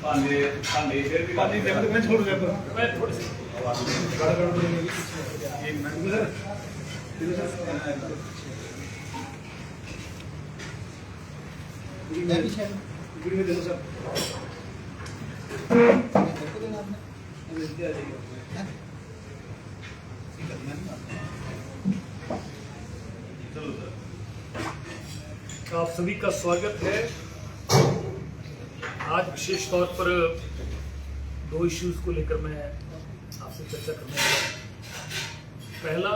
भांडे भांडे फिर भी पानी जब तक मैं छोड़ गया तो मैं थोड़ी सी वीडियो दे दो सर। चलो सर। आप सभी का स्वागत है। आज विशेष तौर पर दो इश्यूज को लेकर मैं आपसे चर्चा करने वाला हूं। पहला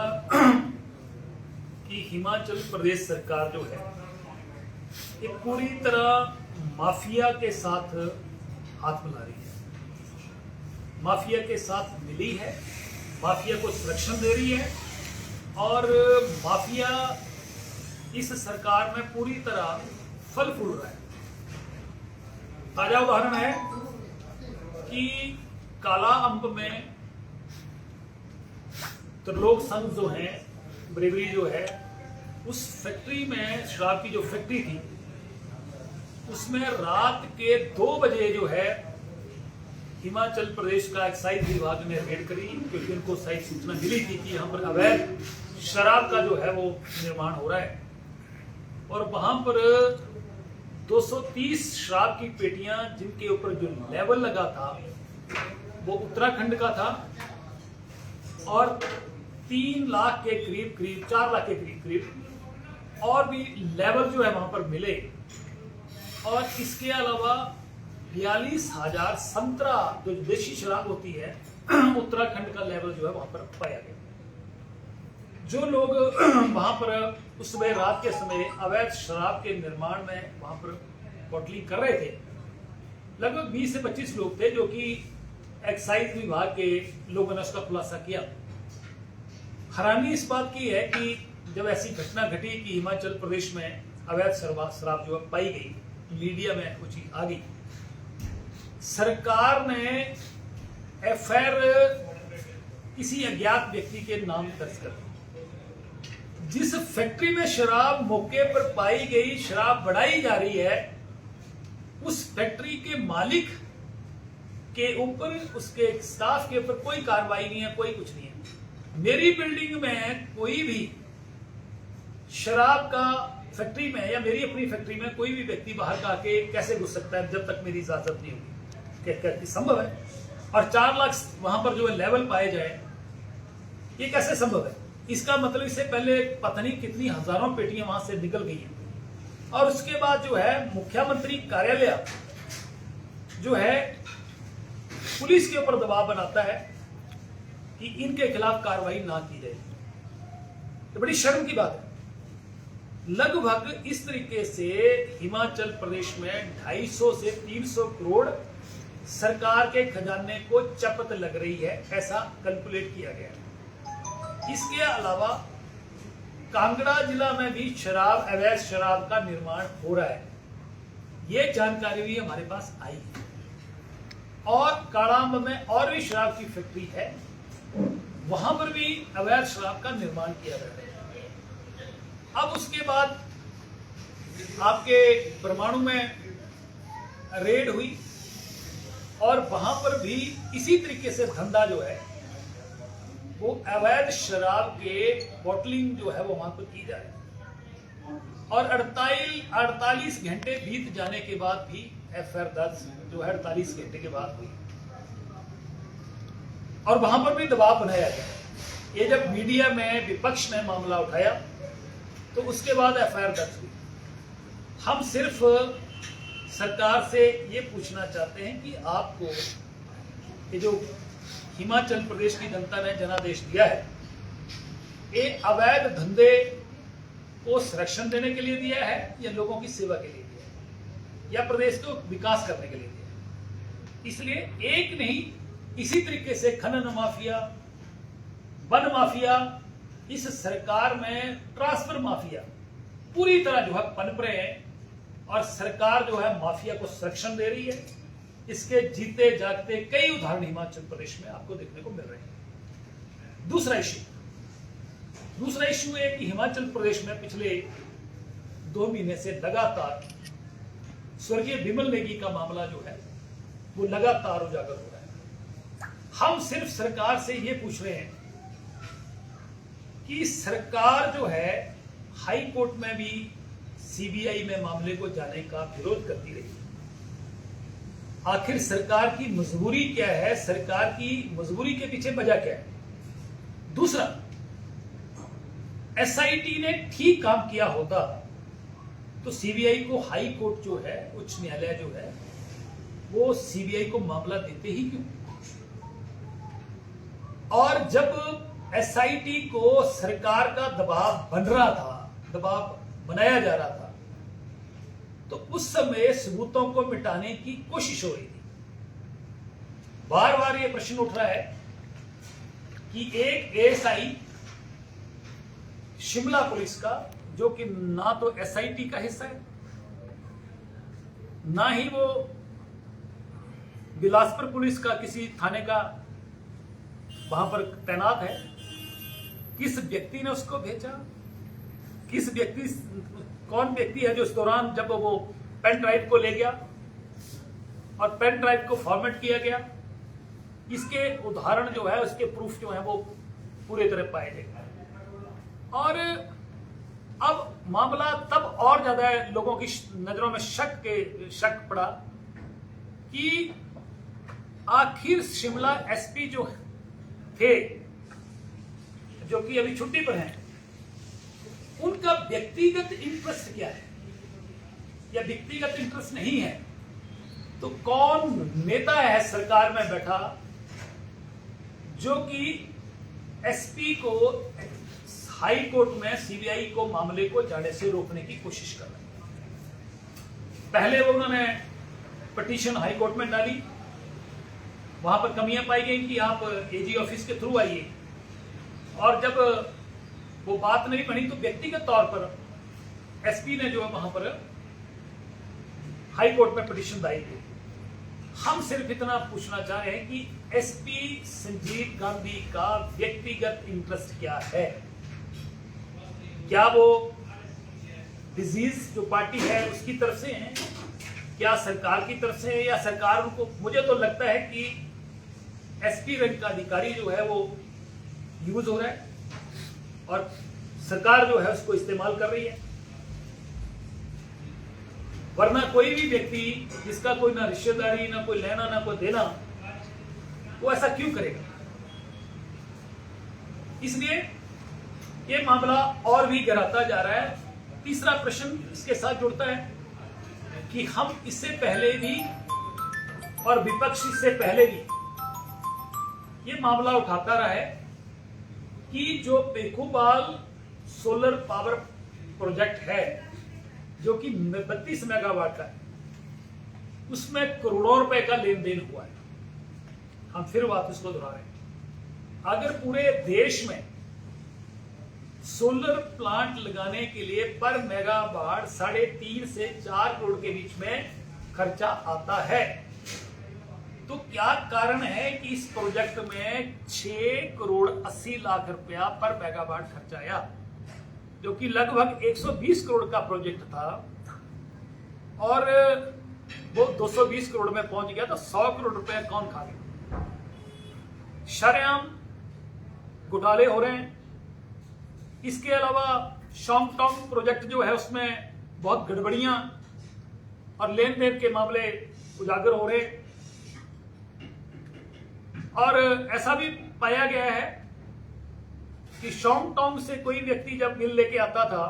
कि हिमाचल प्रदेश सरकार जो है ये पूरी तरह माफिया के साथ हाथ मिला रही है, माफिया के साथ मिली है, माफिया को संरक्षण दे रही है और माफिया इस सरकार में पूरी तरह फल फूल रहा है। ताजा उदाहरण है कि काला अंब में त्रिलोक संघ जो है, ब्रेवरी जो है, उस फैक्ट्री में शराब की जो फैक्ट्री थी उसमें रात के 2 बजे जो है हिमाचल प्रदेश का एक्साइज विभाग ने रेड करी, क्योंकि उनको सही सूचना मिली थी कि यहाँ पर अवैध शराब का जो है वो निर्माण हो रहा है। और वहां पर 230 शराब की पेटियां जिनके ऊपर जो लेवल लगा था वो उत्तराखंड का था और 3 लाख के करीब 4 लाख के करीब और भी लेवल जो है वहां पर मिले। और इसके अलावा 42,000 संतरा जो देशी शराब होती है उत्तराखंड का लेवल जो है वहां पर पाया गया। जो लोग वहां पर उस समय रात के समय अवैध शराब के निर्माण में वहां पर बॉटलिंग कर रहे थे, लगभग 20 से 25 लोग थे, जो कि एक्साइज विभाग के लोगों ने उसका खुलासा किया। हैरानी इस बात की है कि जब ऐसी घटना घटी कि हिमाचल प्रदेश में अवैध शराब जो पाई गई, मीडिया में कुछ आ गई, सरकार ने एफआईआर किसी अज्ञात व्यक्ति के नाम दर्ज कर दी। जिस फैक्ट्री में शराब मौके पर पाई गई, शराब बढ़ाई जा रही है, उस फैक्ट्री के मालिक के ऊपर, उसके स्टाफ के ऊपर कोई कार्रवाई नहीं है, कोई कुछ नहीं है। मेरी बिल्डिंग में कोई भी शराब का फैक्ट्री में या मेरी अपनी फैक्ट्री में कोई भी व्यक्ति बाहर का आके कैसे घुस सकता है जब तक मेरी इजाजत नहीं होगी? संभव है। और 4 लाख वहां पर जो लेवल पाए जाए, ये कैसे संभव है? इसका मतलब इससे पहले पता नहीं कितनी हजारों पेटियां वहां से निकल गई हैं। और उसके बाद जो है मुख्यमंत्री कार्यालय जो है पुलिस के ऊपर दबाव बनाता है कि इनके खिलाफ कार्रवाई ना की जाए। तो बड़ी शर्म की बात है। लगभग इस तरीके से हिमाचल प्रदेश में 250 से 300 करोड़ सरकार के खजाने को चपत लग रही है, ऐसा कैलकुलेट किया गया है। इसके अलावा कांगड़ा जिला में भी शराब, अवैध शराब का निर्माण हो रहा है, ये जानकारी भी हमारे पास आई है। और काड़ाम्ब में और भी शराब की फैक्ट्री है, वहां पर भी अवैध शराब का निर्माण किया जा रहा है। अब उसके बाद आपके परमाणु में रेड हुई और वहां पर भी इसी तरीके से धंधा जो है वो अवैध शराब के बॉटलिंग जो है वो वहां पर की जा रही है। और 48 घंटे बीत जाने के बाद भी एफआईआर दर्ज जो है 48 घंटे के बाद हुई और वहां पर भी दबाव बनाया गया। ये जब मीडिया में विपक्ष ने मामला उठाया तो उसके बाद एफआईआर दर्ज हुई। हम सिर्फ सरकार से ये पूछना चाहते हैं कि आपको ये जो हिमाचल प्रदेश की जनता ने जनादेश दिया है, ये अवैध धंधे को संरक्षण देने के लिए दिया है या लोगों की सेवा के लिए दिया है या प्रदेश को विकास करने के लिए दिया है? इसलिए एक नहीं, इसी तरीके से खनन माफिया, वन माफिया, इस सरकार में ट्रांसफर माफिया पूरी तरह जो है पनप रहे हैं और सरकार जो है माफिया को संरक्षण दे रही है। इसके जीते जागते कई उदाहरण हिमाचल प्रदेश में आपको देखने को मिल रहे हैं। दूसरा इश्यू है कि हिमाचल प्रदेश में पिछले 2 महीने से लगातार स्वर्गीय बिमल नेगी का मामला जो है वो लगातार उजागर हो रहा है। हम सिर्फ सरकार से ये पूछ रहे हैं कि सरकार जो है हाई कोर्ट में भी सीबीआई में मामले को जाने का विरोध करती रही। आखिर सरकार की मजबूरी क्या है? सरकार की मजबूरी के पीछे वजह क्या है? दूसरा, एसआईटी ने ठीक काम किया होता तो सीबीआई को हाई कोर्ट जो है, उच्च न्यायालय जो है, वो सीबीआई को मामला देते ही क्यों? और जब एसआईटी को सरकार का दबाव बन रहा था, दबाव बनाया जा रहा था, तो उस समय सबूतों को मिटाने की कोशिश हो रही थी। बार बार यह प्रश्न उठ रहा है कि एक एएसआई शिमला पुलिस का, जो कि ना तो एसआईटी का हिस्सा है, ना ही वो बिलासपुर पुलिस का किसी थाने का वहां पर तैनात है, किस व्यक्ति ने उसको भेजा? किस व्यक्ति, कौन व्यक्ति है जो इस दौरान जब वो पेन ड्राइव को ले गया और पेन ड्राइव को फॉर्मेट किया गया, इसके उदाहरण जो है, उसके प्रूफ जो है वो पूरे तरह पाए गए। और अब मामला तब और ज्यादा लोगों की नजरों में शक पड़ा कि आखिर शिमला एसपी जो थे, जो कि अभी छुट्टी पर हैं, उनका व्यक्तिगत इंटरेस्ट क्या है, या व्यक्तिगत इंटरेस्ट नहीं है तो कौन नेता है सरकार में बैठा जो कि एसपी को हाई कोर्ट में सीबीआई को मामले को जाने से रोकने की कोशिश कर रहे हैं। पहले वो उन्होंने पिटीशन हाई कोर्ट में डाली, वहां पर कमियां पाई गई कि आप एजी ऑफिस के थ्रू आइए, और जब वो बात नहीं बनी तो व्यक्तिगत तौर पर एसपी ने जो है वहां पर हाई कोर्ट में पिटीशन दायर की। हम सिर्फ इतना पूछना चाह रहे हैं कि एसपी संजीव गांधी का व्यक्तिगत इंटरेस्ट क्या है? क्या वो डिजीज जो पार्टी है उसकी तरफ से है, क्या सरकार की तरफ से है, या सरकार उनको, मुझे तो लगता है कि एसपी रैंक का अधिकारी जो है वो यूज हो रहा है और सरकार जो है उसको इस्तेमाल कर रही है। वरना कोई भी व्यक्ति जिसका कोई ना रिश्तेदारी, ना कोई लेना, ना कोई देना, वो ऐसा क्यों करेगा? इसलिए ये मामला और भी गहराता जा रहा है। तीसरा प्रश्न इसके साथ जुड़ता है कि हम इससे पहले भी और विपक्ष इससे पहले भी ये मामला उठाता रहा है कि जो पेखुबाल सोलर पावर प्रोजेक्ट है, जो कि 32 मेगावाट का है, उसमें करोड़ों रुपए का लेन देन हुआ है। हम फिर वापस को दोहरा रहे हैं, अगर पूरे देश में सोलर प्लांट लगाने के लिए पर मेगावाट 3.5 से 4 करोड़ के बीच में खर्चा आता है, तो क्या कारण है कि इस प्रोजेक्ट में 6 करोड़ 80 लाख रुपया पर मेगावाट खर्चा आया, जो कि लगभग 120 करोड़ का प्रोजेक्ट था, और वो 220 करोड़ में पहुंच गया, तो 100 करोड़ रुपया कौन खा गया? शरेआम घोटाले हो रहे हैं। इसके अलावा शॉन्गटोंग प्रोजेक्ट जो है उसमें बहुत गड़बड़ियां और लेन देन के मामले उजागर हो रहे, और ऐसा भी पाया गया है कि शॉन्गटोंग से कोई व्यक्ति जब बिल लेके आता था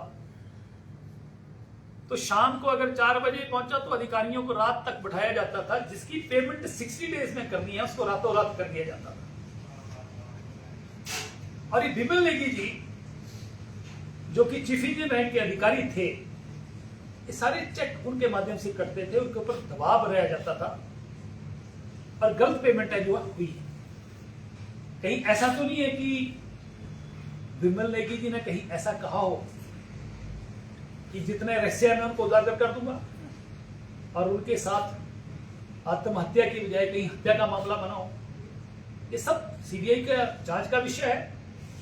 तो शाम को अगर 4 बजे पहुंचा तो अधिकारियों को रात तक बैठाया जाता था, जिसकी पेमेंट 60 डेज में करनी है उसको रातों रात कर दिया जाता था। और ये बिमल नेगी जी जो कि चीफ इंजीनियर रैंक के अधिकारी थे, ये सारे चेक उनके माध्यम से करते थे, उनके ऊपर दबाव बनाया जाता था, और गलत पेमेंट है जो हुई है। कहीं ऐसा तो नहीं है कि विमल नेगी जी ने कहीं ऐसा कहा हो कि जितने रहस्य मैं उनको उजागर कर दूंगा, और उनके साथ आत्महत्या की बजाय कहीं हत्या का मामला बना हो? ये सब सीबीआई का जांच का विषय है।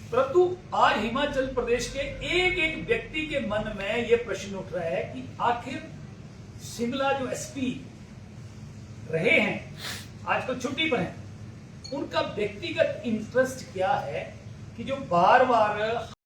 परंतु आज हिमाचल प्रदेश के एक एक व्यक्ति के मन में यह प्रश्न उठ रहा है कि आखिर शिमला जो एसपी रहे हैं आजकल छुट्टी पर हैं, उनका व्यक्तिगत इंटरेस्ट क्या है कि जो बार बार